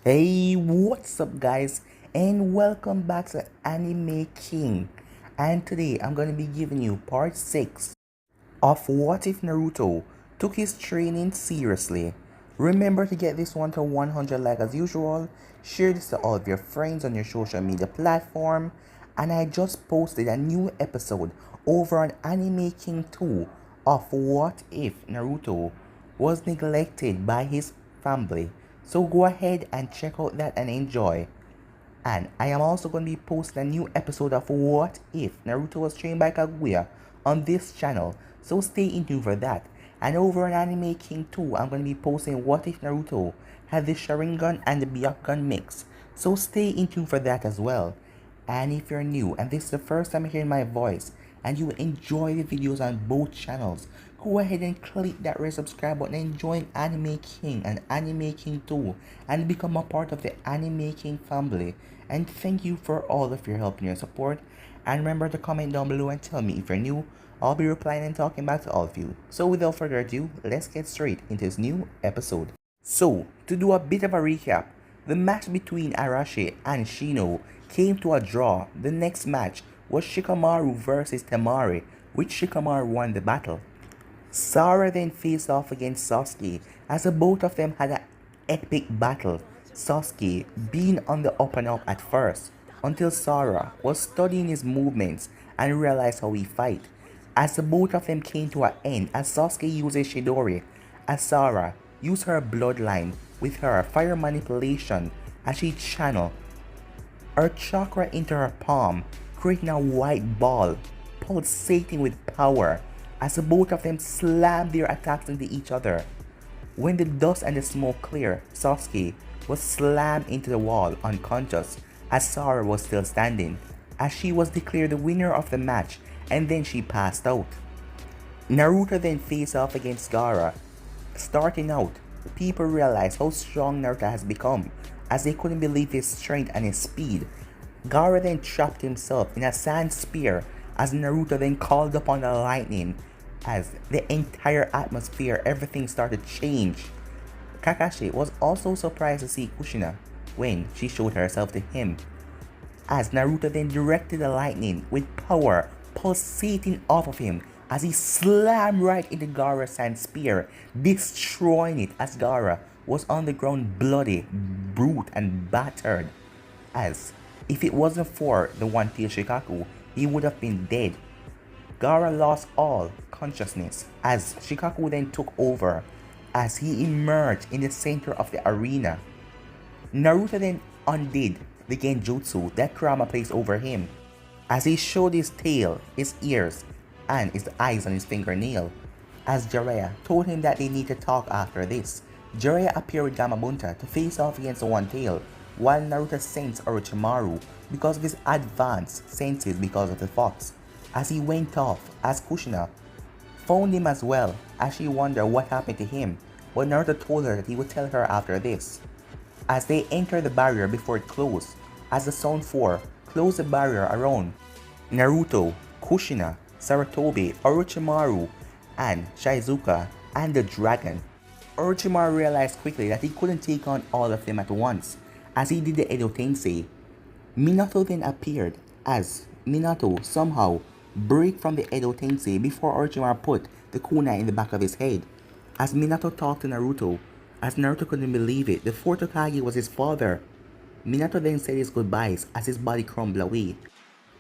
Hey, what's up, guys? And welcome back to Anime King. And today I'm going to be giving you part 6 of What If Naruto Took His Training Seriously. Remember to get this one to 100 like as usual. Share this to all of your friends on your social media platform. And I just posted a new episode over on Anime King 2 of What If Naruto was neglected by his family. So go ahead and check out that and enjoy. And I am also going to be posting a new episode of What If Naruto Was Trained by Kaguya on this channel. So stay in tune for that. And over on Anime King 2, I'm going to be posting What If Naruto had the Sharingan and the Byakugan mix. So stay in tune for that as well. And if you're new and this is the first time you're hearing my voice and you enjoy the videos on both channels, go ahead and click that red subscribe button and join Anime King and Anime King 2 and become a part of the Anime King family. And thank you for all of your help and your support. And remember to comment down below and tell me if you're new. I'll be replying and talking back to all of you. So without further ado, let's get straight into this new episode. So, to do a bit of a recap, the match between Arashi and Shino came to a draw. The next match was Shikamaru versus Temari, which Shikamaru won the battle. Sara then faced off against Sasuke as the both of them had an epic battle, Sasuke being on the up and up at first, until Sara was studying his movements and realized how he fight. As the both of them came to an end as Sasuke uses Chidori, as Sara used her bloodline with her fire manipulation as she channeled her chakra into her palm, creating a white ball pulsating with power as the both of them slammed their attacks into each other. When the dust and the smoke cleared, Sasuke was slammed into the wall unconscious as Sara was still standing, as she was declared the winner of the match and then she passed out. Naruto then faced off against Gaara. Starting out, people realized how strong Naruto has become as they couldn't believe his strength and his speed. Gaara then trapped himself in a sand spear as Naruto then called upon the lightning as the entire atmosphere, everything started to change. Kakashi was also surprised to see Kushina when she showed herself to him, as Naruto then directed the lightning with power pulsating off of him as he slammed right into Gaara's sand spear, destroying it as Gaara was on the ground bloody, brute and battered, as if it wasn't for the one-tailed Shikaku, he would have been dead. Gaara lost all consciousness as Shikaku then took over as he emerged in the center of the arena. Naruto then undid the genjutsu that Kurama placed over him as he showed his tail, his ears, and his eyes on his fingernail, as Jiraiya told him that they need to talk after this. Jiraiya appeared with Gamabunta to face off against the One Tail, while Naruto sensed Orochimaru because of his advanced senses because of the fox, as he went off as Kushina found him as well as she wondered what happened to him, but Naruto told her that he would tell her after this. As they entered the barrier before it closed, as the Zone 4 closed the barrier around Naruto, Kushina, Sarutobi, Orochimaru, and Shizuka, and the dragon. Orochimaru realized quickly that he couldn't take on all of them at once, as he did the Edo Tensei. Minato then appeared, as Minato somehow break from the Edo Tensei before Orochimaru put the kunai in the back of his head. As Minato talked to Naruto, as Naruto couldn't believe it, the fourth Hokage was his father. Minato then said his goodbyes as his body crumbled away.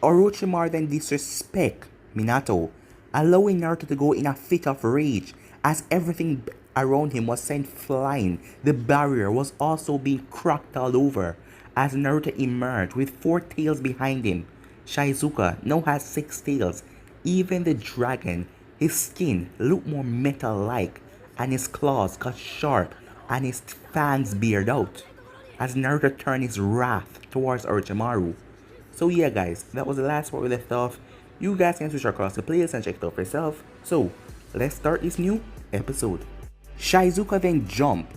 Orochimaru then disrespect Minato, allowing Naruto to go in a fit of rage as everything around him was sent flying. The barrier was also being cracked all over as Naruto emerged with 4 tails behind him. Shizuka now has 6 tails. Even the dragon, his skin looked more metal-like and his claws got sharp and his fangs bared out as Naruto turned his wrath towards Orochimaru. So yeah guys, that was the last part we left off. You guys can switch across the playlist and check it out for yourself. So let's start this new episode. Shizuka then jumped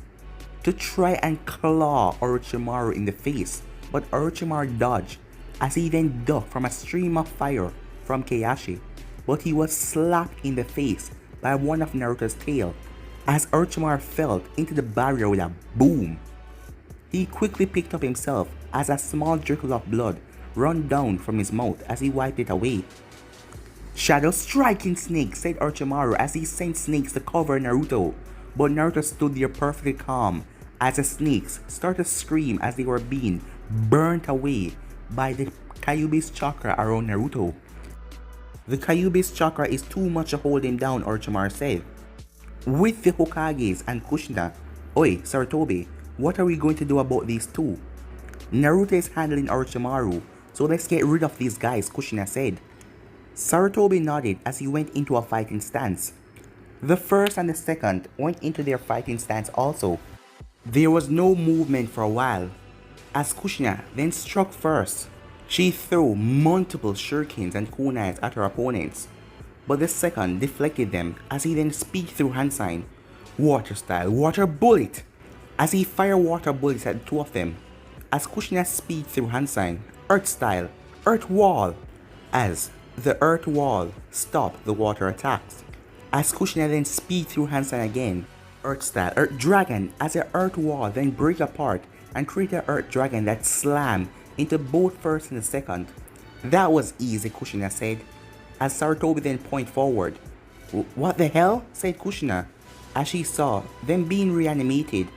to try and claw Orochimaru in the face, but Orochimaru dodged as he then ducked from a stream of fire from Keiashi, but he was slapped in the face by one of Naruto's tail as Orochimaru fell into the barrier with a boom. He quickly picked up himself as a small trickle of blood ran down from his mouth as he wiped it away. Shadow striking snake, said Orochimaru as he sent snakes to cover Naruto, but Naruto stood there perfectly calm as the snakes started to scream as they were being burnt away by the Kyuubi's chakra around Naruto. The Kyuubi's chakra is too much to hold him down, Orochimaru said. With the Hokages and Kushina, Oi, Sarutobi, what are we going to do about these two? Naruto is handling Orochimaru, so let's get rid of these guys, Kushina said. Sarutobi nodded as he went into a fighting stance. The first and the second went into their fighting stance also. There was no movement for a while, as Kushina then struck first. She threw multiple shurikens and kunais at her opponents, but the second deflected them as he then speed through hand sign, water style, water bullet, as he fired water bullets at two of them, as Kushina speed through hand sign, earth style, earth wall, as the earth wall stopped the water attacks, as Kushina then speed through hand sign again, earth style, earth dragon, as the earth wall then break apart and create an earth dragon that slammed into both first and the second. That was easy, Kushina said, as Sarutobi then pointed forward. What the hell? Said Kushina, as she saw them being reanimated.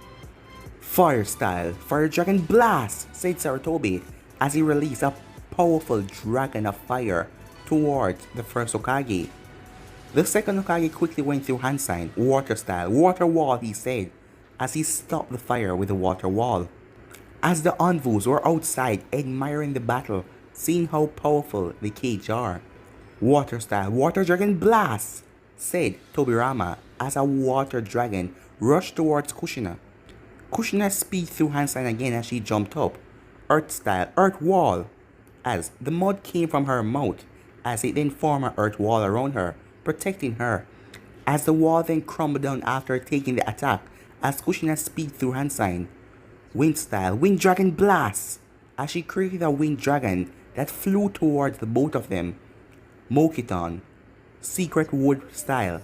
Fire style, fire dragon blast, said Sarutobi, as he released a powerful dragon of fire towards the first Hokage. The second Hokage quickly went through hand sign, water style, water wall, he said, as he stopped the fire with the water wall. As the envoys were outside admiring the battle, seeing how powerful the cage are. Water style, water dragon blast, said Tobirama, as a water dragon rushed towards Kushina. Kushina speed through hand sign again as she jumped up. Earth style, earth wall, as the mud came from her mouth, as it then formed an earth wall around her, protecting her. As the wall then crumbled down after taking the attack, as Kushina speed through hand sign. Wind style, wind dragon blast, as she created a wind dragon that flew towards the both of them. Mokiton, secret wood style,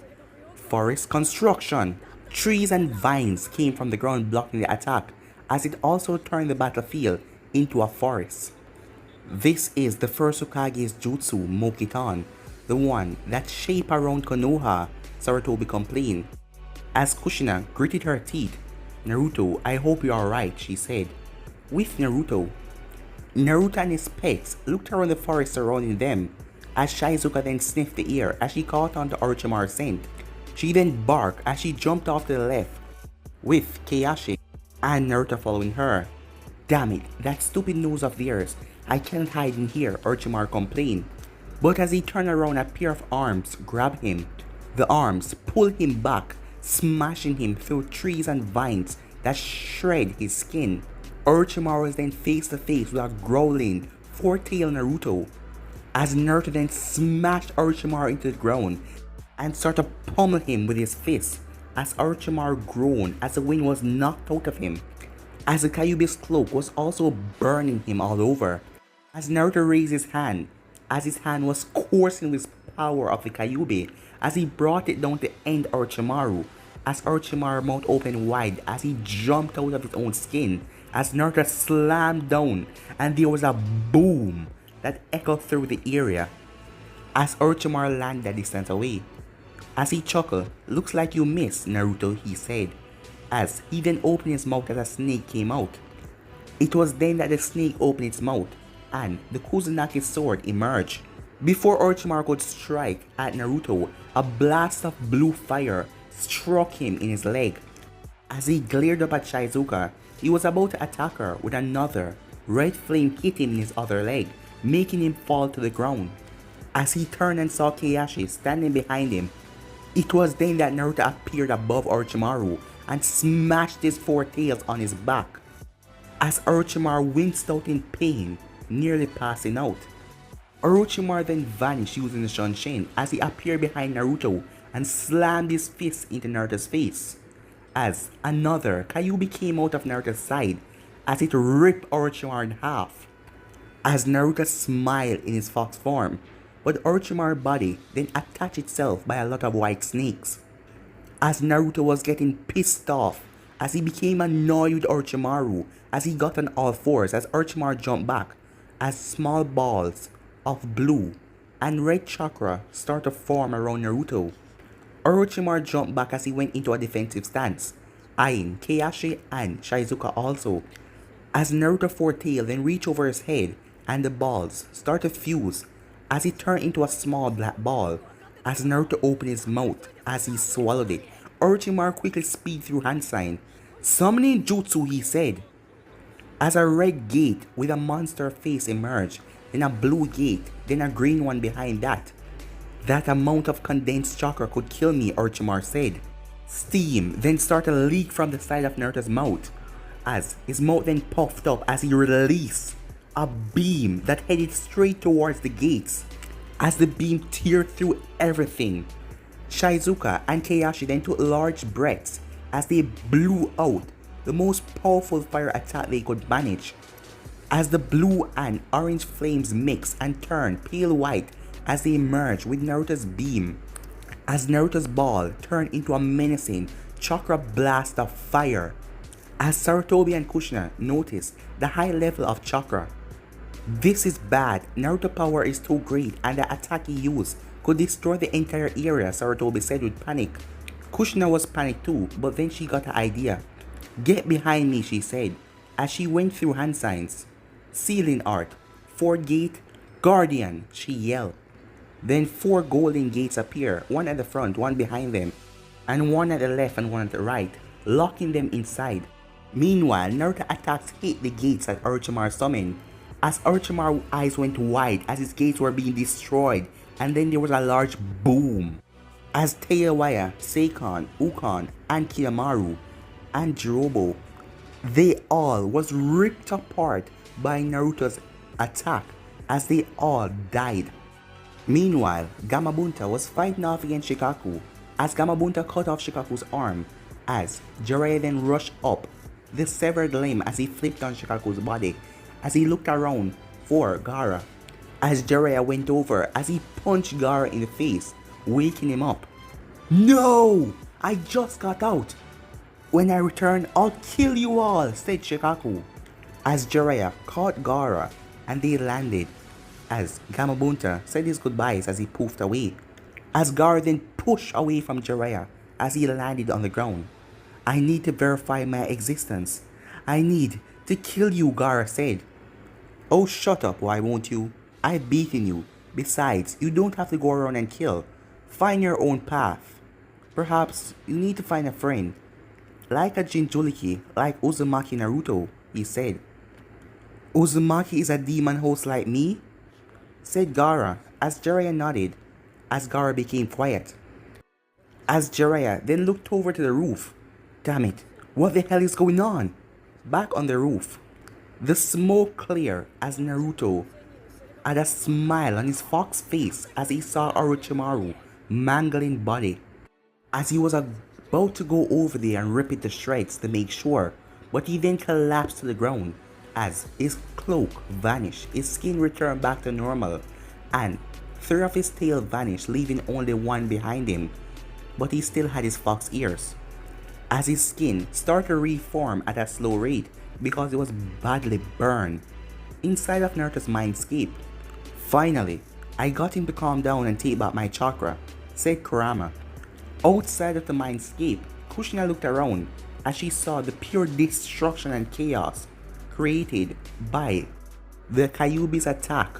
forest construction. Trees and vines came from the ground blocking the attack, as it also turned the battlefield into a forest. This is the first Hokage's jutsu, Mokiton, the one that shaped around Konoha, Sarutobi complained. As Kushina gritted her teeth, Naruto, I hope you're alright, she said. With Naruto and his pets looked around the forest surrounding them, as Shizuka then sniffed the air as she caught on to Orochimaru's scent. She then barked as she jumped off to the left, with Keiyashi and Naruto following her. Damn it, that stupid nose of theirs, I can't hide in here, Orochimaru complained. But as he turned around, a pair of arms grabbed him. The arms pulled him back, smashing him through trees and vines that shred his skin. Orochimaru was then face to face with a growling, four-tailed Naruto, as Naruto then smashed Orochimaru into the ground and started to pummel him with his fists, as Orochimaru groaned as the wind was knocked out of him, as the Kyuubi's cloak was also burning him all over. As Naruto raised his hand, as his hand was coursing with power of the Kyuubi, as he brought it down to end Orochimaru, as Orochimaru's mouth opened wide as he jumped out of his own skin, as Naruto slammed down, and there was a boom that echoed through the area as Orochimaru landed a distance away. As he chuckled, looks like you missed, Naruto, he said, as he then opened his mouth as a snake came out. It was then that the snake opened its mouth, and the Kuzunaki's sword emerged. Before Orochimaru could strike at Naruto, a blast of blue fire struck him in his leg. As he glared up at Shizuka, he was about to attack her with another red flame hit him in his other leg, making him fall to the ground. As he turned and saw Keiyashi standing behind him, it was then that Naruto appeared above Orochimaru and smashed his four tails on his back, as Orochimaru winced out in pain, nearly passing out. Orochimaru then vanished using the Shunshin as he appeared behind Naruto and slammed his fist into Naruto's face, as another Kyuubi came out of Naruto's side as it ripped Orochimaru in half. As Naruto smiled in his fox form, but Orochimaru's body then attached itself by a lot of white snakes. As Naruto was getting pissed off as he became annoyed with Orochimaru as he got on all fours as Orochimaru jumped back as small balls of blue and red chakra start to form around Naruto. Orochimaru jumped back as he went into a defensive stance, eyeing Keiyashi and Shizuka also, as Naruto four-tail then reached over his head and the balls start to fuse as he turned into a small black ball. As Naruto opened his mouth as he swallowed it, Orochimaru quickly speed through hand sign. Summoning jutsu, he said. As a red gate with a monster face emerged, then a blue gate, then a green one behind that. That amount of condensed chakra could kill me, Orochimaru said. Steam then started to leak from the side of Naruto's mouth, as his mouth then puffed up as he released a beam that headed straight towards the gates. As the beam teared through everything, Shizuka and Keiyashi then took large breaths as they blew out the most powerful fire attack they could manage. As the blue and orange flames mixed and turned pale white as they merged with Naruto's beam, as Naruto's ball turned into a menacing chakra blast of fire. As Sarutobi and Kushina noticed the high level of chakra. This is bad, Naruto power is too great and the attack he used could destroy the entire area, Sarutobi said with panic. Kushina was panicked too, but then she got an idea. Get behind me, she said, as she went through hand signs. Sealing art, 4 gate, guardian, she yelled. Then 4 golden gates appear, one at the front, one behind them, and one at the left and one at the right, locking them inside. Meanwhile, Naruto attacks hit the gates that Orochimaru summoned, as Orochimaru's eyes went wide as his gates were being destroyed, and then there was a large boom. As Teiwaya, Seikon, Ukon, and Kiyomaru, and Jirobo, they all was ripped apart by Naruto's attack as they all died. Meanwhile, Gamabunta was fighting off against Shikaku as Gamabunta cut off Shikaku's arm as Jiraiya then rushed up the severed limb as he flipped on Shikaku's body as he looked around for Gaara. As Jiraiya went over as he punched Gaara in the face, waking him up. No! I just got out! When I return, I'll kill you all, said Shikaku. As Jiraiya caught Gaara and they landed, as Gamabunta said his goodbyes as he poofed away. As Gaara then pushed away from Jiraiya as he landed on the ground. I need to verify my existence. I need to kill you, Gaara said. Oh, shut up, why won't you? I've beaten you. Besides, you don't have to go around and kill. Find your own path. Perhaps you need to find a friend. Like a Jinchuriki, like Uzumaki Naruto, he said. Uzumaki is a demon host like me? Said Gaara, as Jiraiya nodded, as Gaara became quiet. As Jiraiya then looked over to the roof. Damn it, what the hell is going on? Back on the roof, the smoke cleared as Naruto had a smile on his fox face as he saw Orochimaru mangling body. As he was about to go over there and rip it to shreds to make sure, but he then collapsed to the ground as his cloak vanished, his skin returned back to normal, and 3 of his tail vanished, leaving only 1 behind him, but he still had his fox ears. As his skin started to reform at a slow rate because it was badly burned inside of Naruto's mindscape. Finally, I got him to calm down and take back my chakra, said Kurama. Outside of the mindscape, Kushina looked around as she saw the pure destruction and chaos created by the Kyuubi's attack.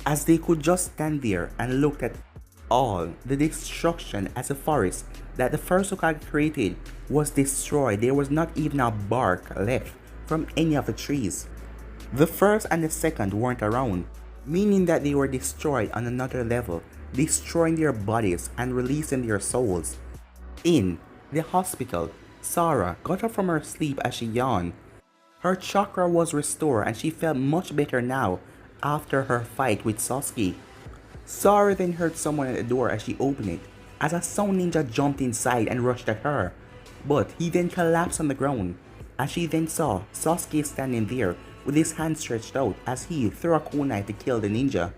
As they could just stand there and look at all the destruction as a forest that the first Hokage created was destroyed. There was not even a bark left from any of the trees. The first and the second weren't around, meaning that they were destroyed on another level, destroying their bodies and releasing their souls. In the hospital, Sarah got up from her sleep as she yawned. Her chakra was restored and she felt much better now after her fight with Sasuke. Sarah then heard someone at the door as she opened it, as a sound ninja jumped inside and rushed at her, but he then collapsed on the ground, as she then saw Sasuke standing there with his hand stretched out as he threw a kunai to kill the ninja.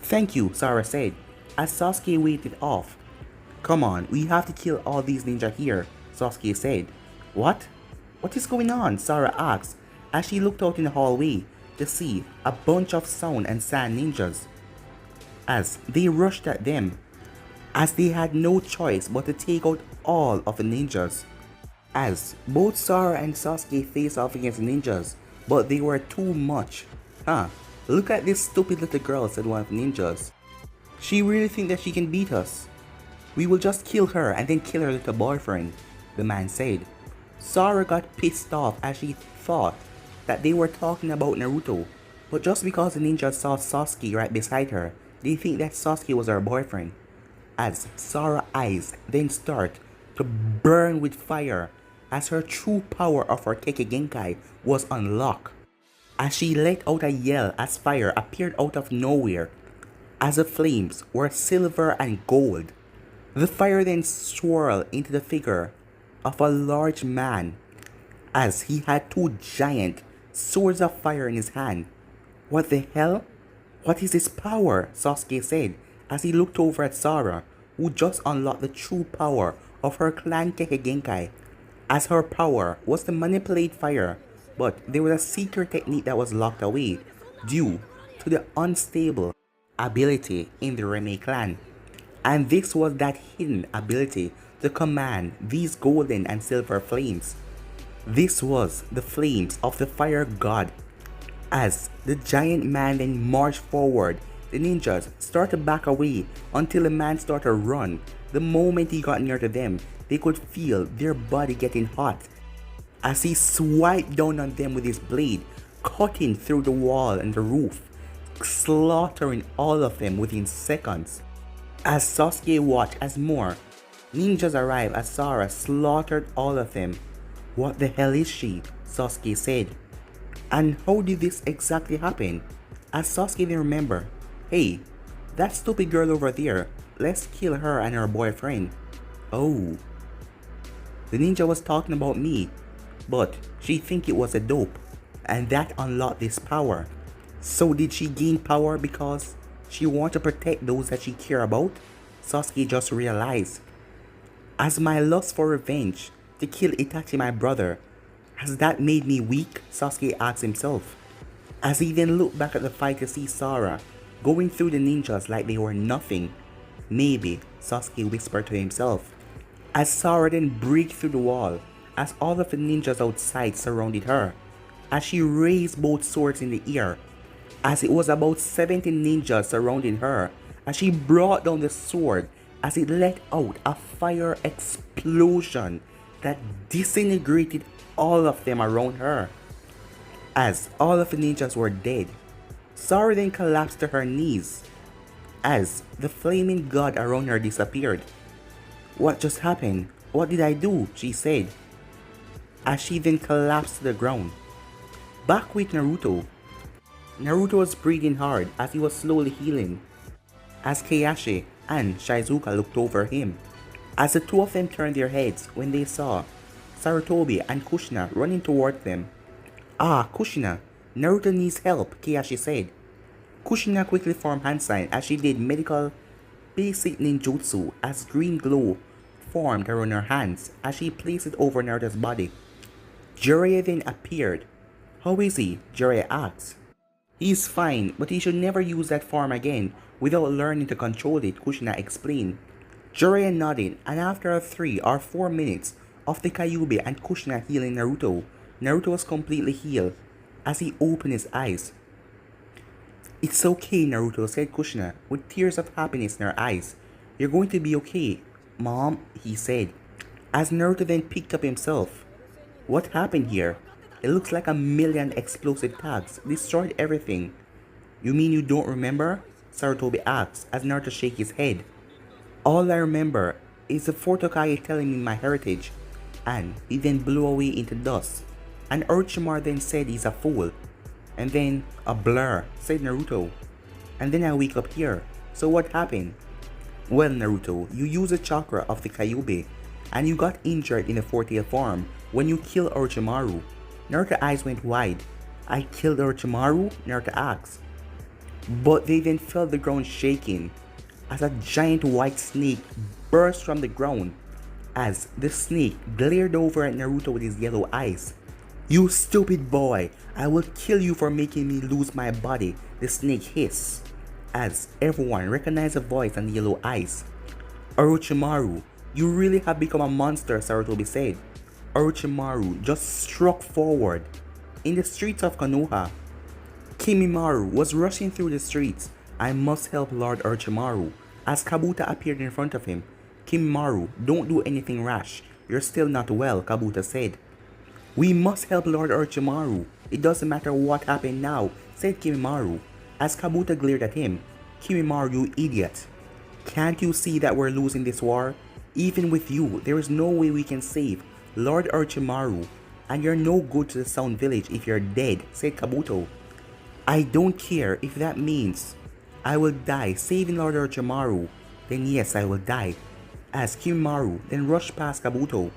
Thank you, Sarah said, as Sasuke waited off. Come on, we have to kill all these ninja here, Sasuke said. What? What is going on? Sarah asked as she looked out in the hallway to see a bunch of sound and sand ninjas as they rushed at them, as they had no choice but to take out all of the ninjas. As both Sarah and Sasuke faced off against the ninjas, but they were too much. Huh, look at this stupid little girl, said one of the ninjas. She really thinks that she can beat us. We will just kill her and then kill her little boyfriend, the man said. Sarah got pissed off as she thought that they were talking about Naruto, but just because the ninjas saw Sasuke right beside her, they think that Sasuke was her boyfriend. As Sarah's eyes then start to burn with fire as her true power of her Keke Genkai was unlocked. As she let out a yell as fire appeared out of nowhere, as the flames were silver and gold. The fire then swirled into the figure of a large man as he had two giant swords of fire in his hand. What the hell? What is his power? Sasuke said as he looked over at Sarah, who just unlocked the true power of her clan Keke Genkai, as her power was to manipulate fire, but there was a secret technique that was locked away due to the unstable ability in the Reme clan. And this was that hidden ability to command these golden and silver flames. This was the flames of the fire god. As the giant man then marched forward, the ninjas started to back away until the man started to run. The moment he got near to them, they could feel their body getting hot as he swiped down on them with his blade, cutting through the wall and the roof, slaughtering all of them within seconds. As Sasuke watched as more ninjas arrived as Sarah slaughtered all of them. What the hell is she? Sasuke said. And how did this exactly happen? As Sasuke then remembered, hey, that stupid girl over there, let's kill her and her boyfriend. Oh, the ninja was talking about me, but she think it was a dope, and that unlocked this power. So did she gain power because she want to protect those that she care about? Sasuke just realized. As my lust for revenge to kill Itachi, my brother, has that made me weak? Sasuke asked himself. As he then looked back at the fight to see Sarah going through the ninjas like they were nothing. Maybe, Sasuke whispered to himself. As Sarah then break through the wall, as all of the ninjas outside surrounded her, as she raised both swords in the air, as it was about 70 ninjas surrounding her, as she brought down the sword, as it let out a fire explosion that disintegrated all of them around her. As all of the ninjas were dead, Sarah then collapsed to her knees, as the flaming god around her disappeared. What just happened? What did I do? She said, as she then collapsed to the ground. Back with Naruto. Naruto was breathing hard as he was slowly healing, as Keiyashi and Shizuka looked over him, as the two of them turned their heads when they saw Sarutobi and Kushina running toward them. Ah, Kushina, Naruto needs help, Keiyashi said. Kushina quickly formed hand sign as she did medical basic ninjutsu as green glow formed around her hands as she placed it over Naruto's body. Jiraiya then appeared. How is he? Jiraiya asked. He's fine, but he should never use that form again without learning to control it, Kushina explained. Jiraiya nodded, and after 3 or 4 minutes of the Kyuubi and Kushina healing Naruto, Naruto was completely healed as he opened his eyes. It's okay, Naruto, said Kushina with tears of happiness in her eyes. You're going to be okay, Mom, he said, as Naruto then picked up himself. What happened here? It looks like 1,000,000 explosive tags destroyed everything. You mean you don't remember? Sarutobi asked as Naruto shook his head. All I remember is the 4th Hokage telling me my heritage, and he then blew away into dust. And Orochimaru then said he's a fool. And then a blur, said Naruto. And then I wake up here. So what happened? Well, Naruto, you used the chakra of the Kyuubi, and you got injured in the 4th tail form when you killed Orochimaru. Naruto's eyes went wide. I killed Orochimaru? Naruto asked. But they then felt the ground shaking as a giant white snake burst from the ground. as the snake glared over at Naruto with his yellow eyes. "You stupid boy! I will kill you for making me lose my body," the snake hissed, as everyone recognized the voice and the yellow eyes. "Orochimaru, you really have become a monster," Sarutobi said. Orochimaru just struck forward. In the streets of Konoha, Kimimaru was rushing through the streets. "I must help Lord Orochimaru." As Kabuto appeared in front of him, "Kimimaru, don't do anything rash. You're still not well," Kabuto said. "We must help Lord Orochimaru. It doesn't matter what happened now," said Kimimaru. As Kabuto glared at him, "Kimimaru, you idiot. Can't you see that we're losing this war? Even with you, there is no way we can save Lord Orochimaru, and you're no good to the Sound Village if you're dead," said Kabuto. "I don't care if that means I will die saving Lord Orochimaru. Then yes, I will die," as Kimimaru then rushed past Kabuto.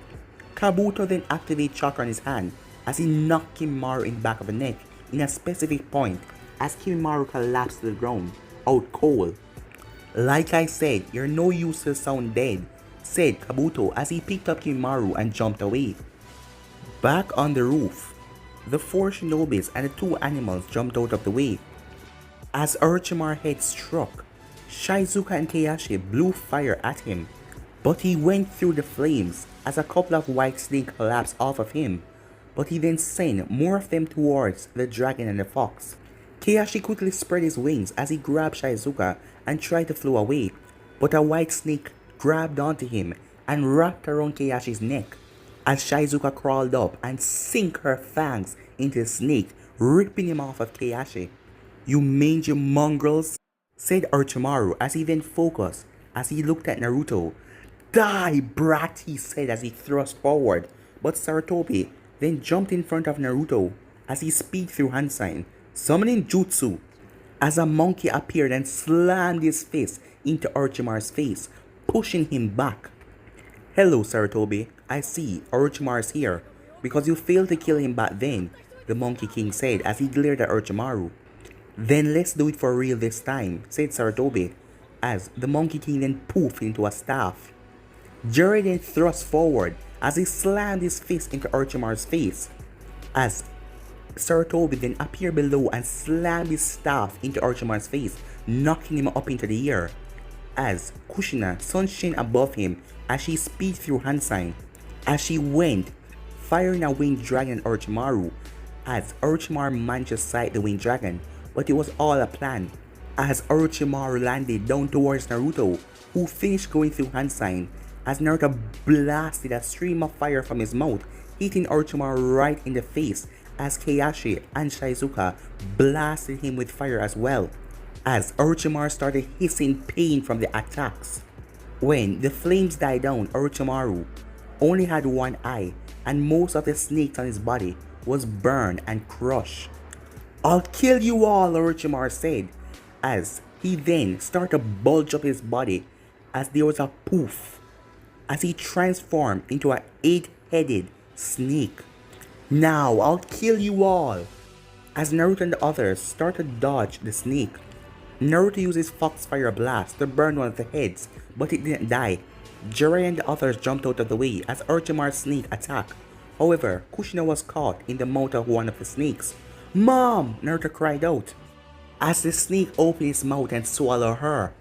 Kabuto then activated chakra on his hand as he knocked Kimimaru in the back of the neck in a specific point as Kimimaru collapsed to the ground, out cold. "Like I said, you're no use to the Sound dead," said Kabuto as he picked up Kimimaru and jumped away. Back on the roof, the four shinobis and the two animals jumped out of the way. As Orochimaru's head struck, Shizuka and Keiyashi blew fire at him, but he went through the flames as a couple of white snakes collapsed off of him, but he then sent more of them towards the dragon and the fox. Keiyashi quickly spread his wings as he grabbed Shizuka and tried to fly away, but a white snake grabbed onto him and wrapped around Keiyashi's neck as Shizuka crawled up and sank her fangs into the snake, ripping him off of Keiyashi. "You mangy mongrels," said Orochimaru as he then focused as he looked at Naruto. "Die, brat," he said as he thrust forward, but Sarutobi then jumped in front of Naruto as he speed through hand sign, summoning jutsu, as a monkey appeared and slammed his fist into Orochimaru's face, pushing him back. "Hello, Sarutobi. I see Orochimaru's here because you failed to kill him back then," the Monkey King said as he glared at Orochimaru. "Then let's do it for real this time," said Sarutobi, as the Monkey King then poofed into a staff. Jiraiya then thrust forward as he slammed his fist into Orochimaru's face, as Sarutobi then appeared below and slammed his staff into Orochimaru's face, knocking him up into the air, as Kushina sunshine above him as she speed through hand sign. As she went, firing a winged dragon at Orochimaru, as Orochimaru managed to sight the winged dragon, but it was all a plan, as Orochimaru landed down towards Naruto, who finished going through hand sign, as Naruto blasted a stream of fire from his mouth, hitting Orochimaru right in the face, as Keiyashi and Shizuka blasted him with fire as well, as Orochimaru started hissing pain from the attacks. When the flames died down, Orochimaru only had one eye, and most of the snakes on his body was burned and crushed. "I'll kill you all," Orochimaru said, as he then started to bulge up his body as there was a poof, as he transformed into an 8-headed snake. "Now I'll kill you all," as Naruto and the others started to dodge the snake. Naruto uses Foxfire Blast to burn one of the heads, but it didn't die. Jiraiya and the others jumped out of the way as Orochimaru's snake attacked. However, Kushina was caught in the mouth of one of the snakes. "Mom!" Naruto cried out, as the snake opened its mouth and swallowed her.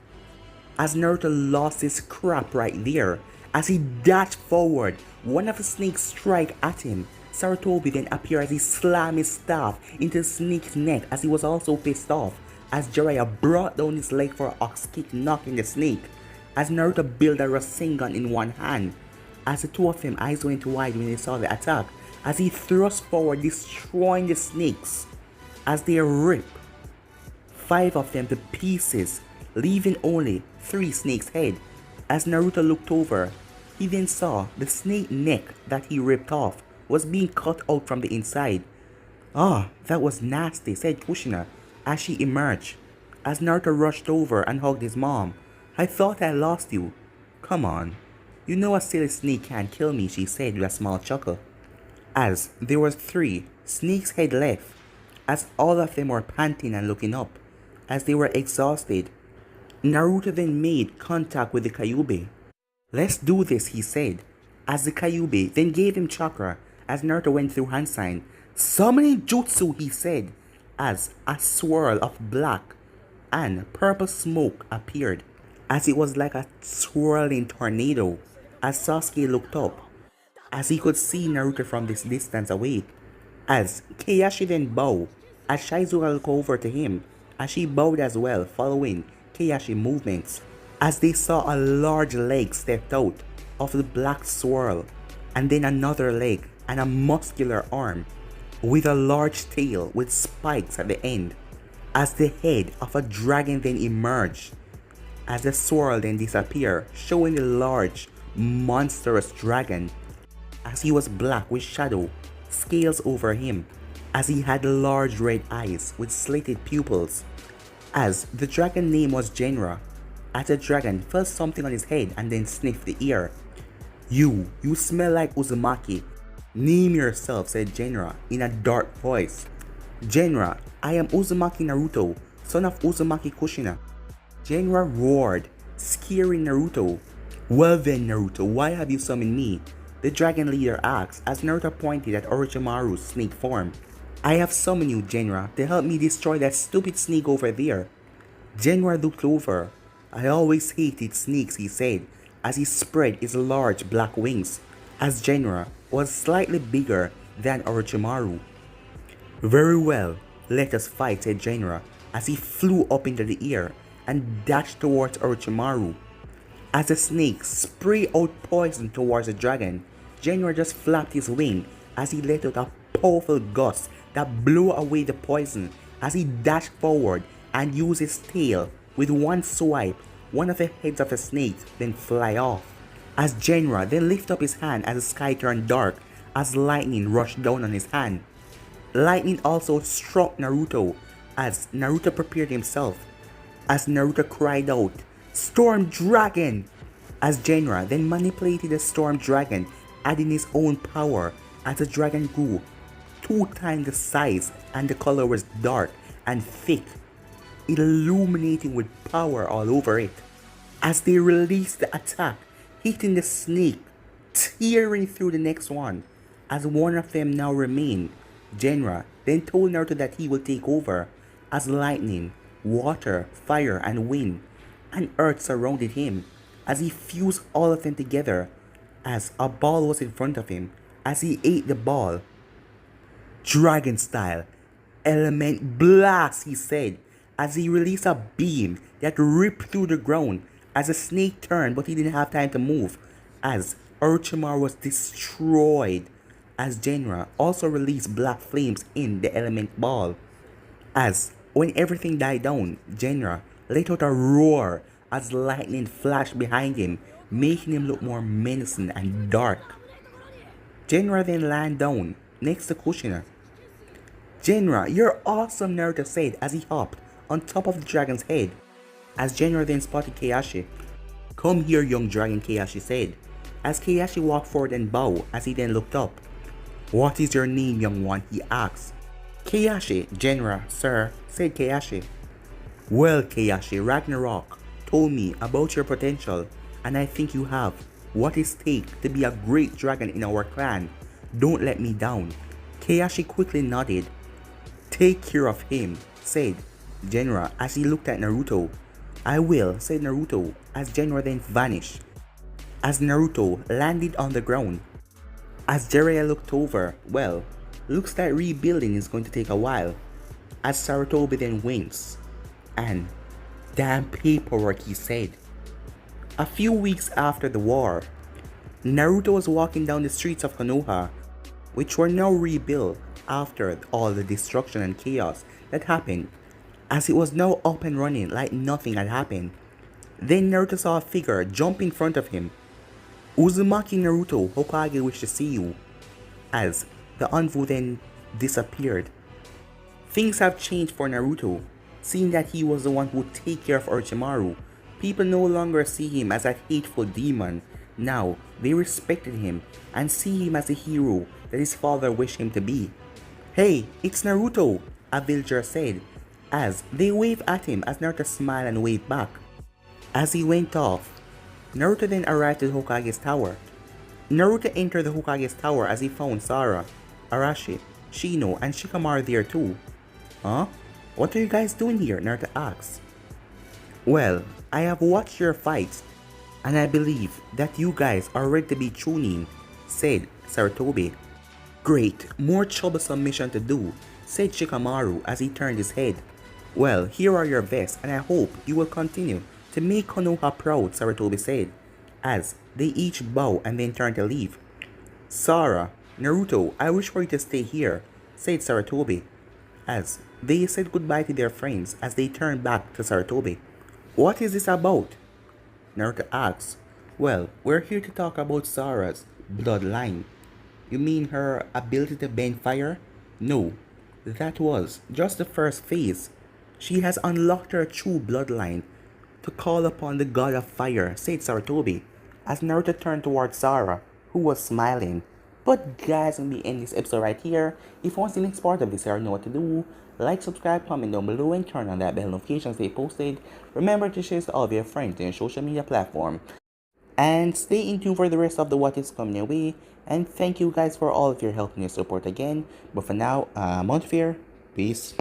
As Naruto lost his crap right there, as he dashed forward, one of the snakes struck at him. Sarutobi then appeared as he slammed his staff into the snake's neck as he was also pissed off, as Jiraiya brought down his leg for an ox kick, knocking the snake, as Naruto built a Rasengan in one hand, as the two of them eyes went wide when they saw the attack, as he thrust forward, destroying the snakes, as they ripped 5 of them to pieces, leaving only 3 snakes' head. As Naruto looked over, he then saw the snake neck that he ripped off was being cut out from the inside. "Ah, that was nasty," said Kushina as she emerged, as Naruto rushed over and hugged his mom. "I thought I lost you." "Come on. You know a silly snake can't kill me," she said with a small chuckle. As there were 3 snakes' head left, as all of them were panting and looking up, as they were exhausted. Naruto then made contact with the Kyuubi. "Let's do this," he said, as the Kyuubi then gave him chakra as Naruto went through hand sign. Summoning jutsu, he said, as a swirl of black and purple smoke appeared, as it was like a swirling tornado. As Sasuke looked up, as he could see Naruto from this distance away, as Keiyashi then bowed, as Shizuka looked over to him, as she bowed as well, following Keiyashi's movements, as they saw a large leg stepped out of the black swirl, and then another leg and a muscular arm with a large tail with spikes at the end, as the head of a dragon then emerged, as the swirl then disappeared, showing the large, monstrous dragon, as he was black with shadow scales over him, as he had large red eyes with slated pupils, as the dragon name was Genra, as the dragon felt something on his head and then sniffed the ear. You smell like Uzumaki. Name yourself, said Genra in a dark voice. Genra, I am Uzumaki Naruto, son of Uzumaki Kushina. Genra roared, scaring Naruto. Well then, Naruto, why have you summoned me? The dragon leader asked as Naruto pointed at Orochimaru's snake form. I have summoned you, Genra, to help me destroy that stupid snake over there. Genra looked over. I always hated snakes, he said, as he spread his large black wings, as Genra was slightly bigger than Orochimaru. Very well, let us fight, said Genra, as he flew up into the air and dashed towards Orochimaru. As the snake sprayed out poison towards the dragon, Genra just flapped his wing as he let out a powerful gust that blew away the poison as he dashed forward and used his tail. With one swipe, one of the heads of the snake then fly off. As Genra then lifted up his hand as the sky turned dark as lightning rushed down on his hand. Lightning also struck Naruto as Naruto prepared himself. As Naruto cried out, Storm Dragon! As Genra then manipulated the Storm Dragon, adding his own power as the dragon grew 2 times the size and the color was dark and thick, illuminating with power all over it. As they released the attack, hitting the snake, tearing through the next one, as one of them now remained. Genra then told Naruto that he will take over, as lightning, water, fire, and wind, and earth surrounded him, as he fused all of them together, as a ball was in front of him, as he ate the ball. Dragon style, element blast, he said, as he released a beam that ripped through the ground, as the snake turned but he didn't have time to move, as Orochimaru was destroyed, as Genra also released black flames in the element ball. As when everything died down, Genra let out a roar as lightning flashed behind him, making him look more menacing and dark. Genra then landed down next to Kushina. Genra, you're awesome, Naruto said as he hopped on top of the dragon's head. As Genra then spotted Keiyashi. Come here, young dragon, Keiyashi said, as Keiyashi walked forward and bowed as he then looked up. What is your name, young one? He asked. Keiyashi, Genra, sir, said Keiyashi. Well, Keiyashi, Ragnarok told me about your potential, and I think you have what it takes to be a great dragon in our clan. Don't let me down. Keiyashi quickly nodded. Take care of him, said Genra as he looked at Naruto. I will, said Naruto, as Genra then vanished. As Naruto landed on the ground, as Jiraiya looked over, well, looks like rebuilding is going to take a while. As Sarutobi then winks, and damn paperwork, he said. A few weeks after the war, Naruto was walking down the streets of Konoha, which were now rebuilt after all the destruction and chaos that happened, as it was now up and running like nothing had happened. Then Naruto saw a figure jump in front of him. Uzumaki Naruto, Hokage wished to see you. As the Anvu then disappeared. Things have changed for Naruto, seeing that he was the one who would take care of Orochimaru. People no longer see him as a hateful demon. Now, they respected him and see him as the hero that his father wished him to be. Hey, it's Naruto, a villager said, as they waved at him as Naruto smiled and waved back. As he went off, Naruto then arrived at Hokage's tower. Naruto entered the Hokage's tower as he found Sara, Arashi, Shino, and Shikamaru there too. Huh? What are you guys doing here? Naruto asks. Well, I have watched your fights, and I believe that you guys are ready to be Chunin, said Sarutobi. Great, more troublesome mission to do, said Shikamaru as he turned his head. Well, here are your vests, and I hope you will continue to make Konoha proud, Sarutobi said, as they each bow and then turn to leave. Sara, Naruto, I wish for you to stay here, said Sarutobi, as they said goodbye to their friends as they turned back to Sarutobi. What is this about? Naruto asks. Well, we're here to talk about Sara's bloodline. You mean her ability to bend fire? No, that was just the first phase. She has unlocked her true bloodline to call upon the god of fire, said Sarutobi, as Naruto turned towards Sara, who was smiling. But guys, I'm gonna be ending this episode right here. If you want to see the next part of this, you know what to do. Like, subscribe, comment down below, and turn on that bell notification to stay posted. Remember to share this to all of your friends on your social media platform. And stay in tune for the rest of the what is coming your way. And thank you guys for all of your help and your support again. But for now, I'm out of here. Peace.